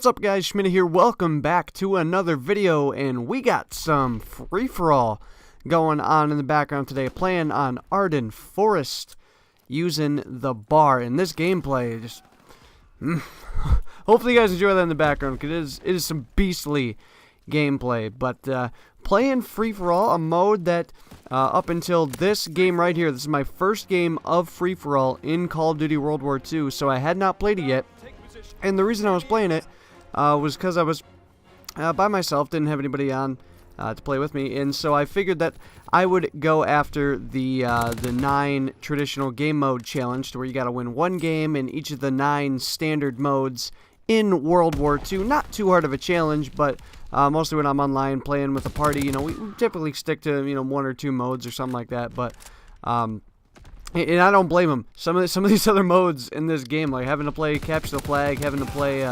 What's up, guys? Schmidt here. Welcome back to another video, and we got some free-for-all going on in the background today, playing on Arden Forest using the bar. And this gameplay just hopefully you guys enjoy that in the background, because it is some beastly gameplay. But playing free-for-all, a mode that up until this game right here, this is my first game of free-for-all in Call of Duty World War II, so I had not played it yet. And the reason I was playing it was because I was by myself, didn't have anybody on to play with me, and so I figured that I would go after the 9 traditional game mode challenge, to where you got to win one game in each of the 9 standard modes in World War II. Not too hard of a challenge, but mostly when I'm online playing with a party, we typically stick to 1 or 2 modes or something like that. But and I don't blame them. Some of these other modes in this game, like having to play capture the flag, having to play,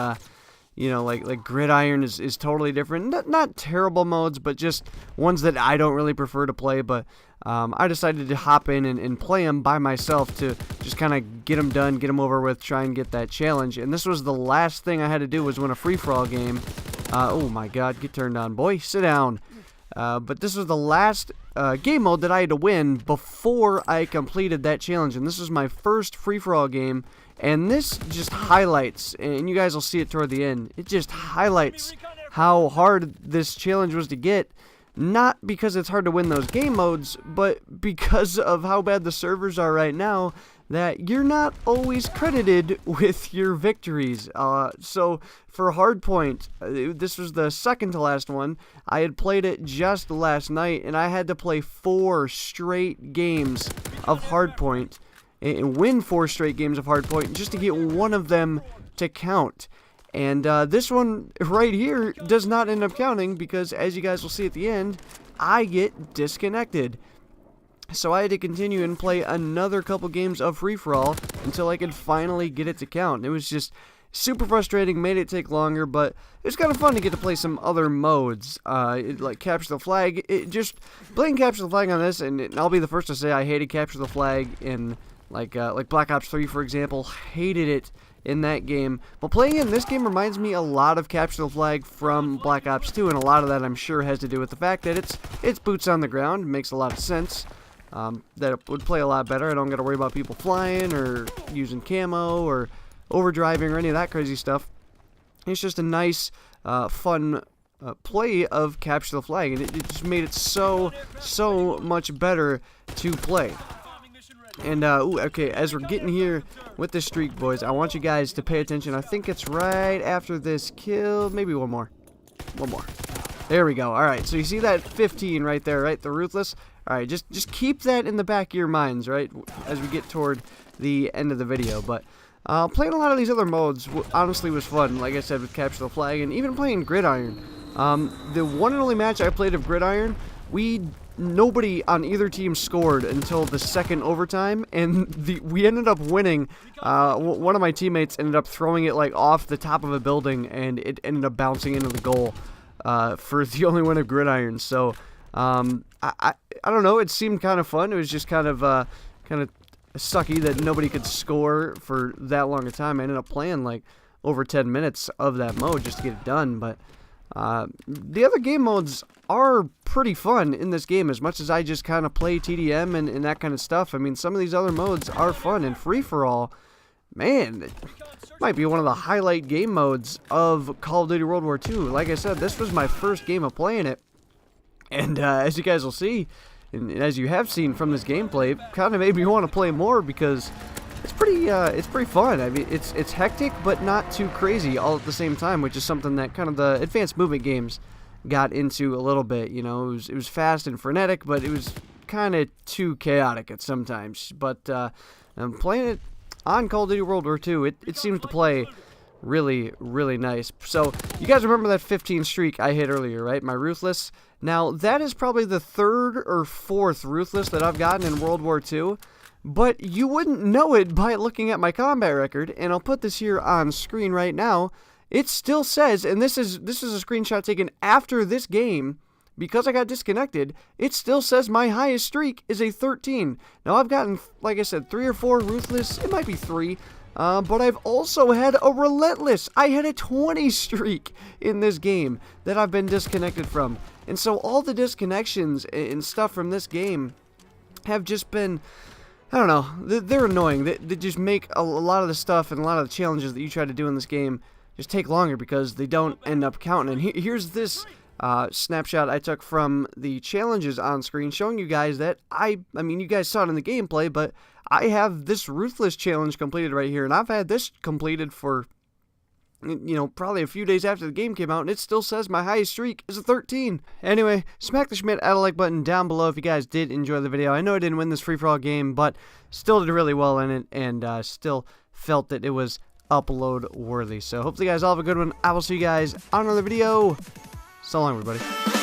like gridiron is totally different. Not terrible modes, but just ones that I don't really prefer to play. But I decided to hop in and play them by myself to just kind of get them done, get them over with, try and get that challenge. And this was the last thing I had to do, was win a free-for-all game. Oh my God, get turned on, boy, sit down. But this was the last game mode that I had to win before I completed that challenge, and this was my first free-for-all game, and this just highlights, and you guys will see it toward the end, it just highlights how hard this challenge was to get, not because it's hard to win those game modes, but because of how bad the servers are right now, that you're not always credited with your victories. So for Hardpoint, this was the second to last one. I had played it just last night, and I had to play 4 straight games of Hardpoint and win 4 straight games of Hardpoint just to get one of them to count. And this one right here does not end up counting, because as you guys will see at the end, I get disconnected. So I had to continue and play another couple games of free-for-all until I could finally get it to count. It was just super frustrating, made it take longer, but it was kind of fun to get to play some other modes, like Capture the Flag. Just playing Capture the Flag on this, and I'll be the first to say I hated Capture the Flag in like Black Ops 3, for example. Hated it in that game. But playing in this game reminds me a lot of Capture the Flag from Black Ops 2, and a lot of that I'm sure has to do with the fact that it's boots on the ground. It makes a lot of sense. That it would play a lot better. I don't got to worry about people flying or using camo or overdriving or any of that crazy stuff. It's just a nice, fun play of Capture the Flag, and it just made it so much better to play. And, okay, as we're getting here with this streak, boys, I want you guys to pay attention. I think it's right after this kill. Maybe one more. One more. There we go. Alright, so you see that 15 right there, right? The Ruthless. Alright, just keep that in the back of your minds, right? As we get toward the end of the video. But playing a lot of these other modes honestly was fun. Like I said, with Capture the Flag, and even playing Gridiron. The one and only match I played of Gridiron, nobody on either team scored until the second overtime, and we ended up winning. One of my teammates ended up throwing it like off the top of a building, and it ended up bouncing into the goal for the only win of Gridiron. So I don't know, it seemed kind of fun. It was just kind of sucky that nobody could score for that long a time. I ended up playing like over 10 minutes of that mode just to get it done. But the other game modes are pretty fun in this game, as much as I just kind of play TDM and that kind of stuff. I mean, some of these other modes are fun, and free-for-all, man, it might be one of the highlight game modes of Call of Duty World War II. Like I said, this was my first game of playing it, and as you guys will see, and as you have seen from this gameplay, it kind of made me want to play more, because it's pretty fun. I mean, it's hectic, but not too crazy all at the same time, which is something that kind of the advanced movement games got into a little bit. It was fast and frenetic, but it was kind of too chaotic at sometimes. But I'm playing it on Call of Duty World War II. It seems to play really nice. So you guys remember that 15 streak I hit earlier, right? My Ruthless. Now that is probably the 3rd or 4th Ruthless that I've gotten in World War II. But you wouldn't know it by looking at my combat record, and I'll put this here on screen right now. It still says, and this is a screenshot taken after this game, because I got disconnected, it still says my highest streak is a 13. Now I've gotten, like I said, 3 or 4 Ruthless, it might be 3, But I've also had I had a 20 streak in this game that I've been disconnected from. And so all the disconnections and stuff from this game have just been, I don't know, they're annoying. They just make a lot of the stuff and a lot of the challenges that you try to do in this game just take longer because they don't end up counting. And here's this snapshot I took from the challenges on screen showing you guys that I mean, you guys saw it in the gameplay, but I have this Ruthless challenge completed right here, and I've had this completed for, you know, probably a few days after the game came out, and it still says my highest streak is a 13. Anyway, smack the Schmidt add a like button down below if you guys did enjoy the video. I know I didn't win this free-for-all game, but still did really well in it, and still felt that it was upload worthy. So hopefully you guys all have a good one. I will see you guys on another video. So long, everybody.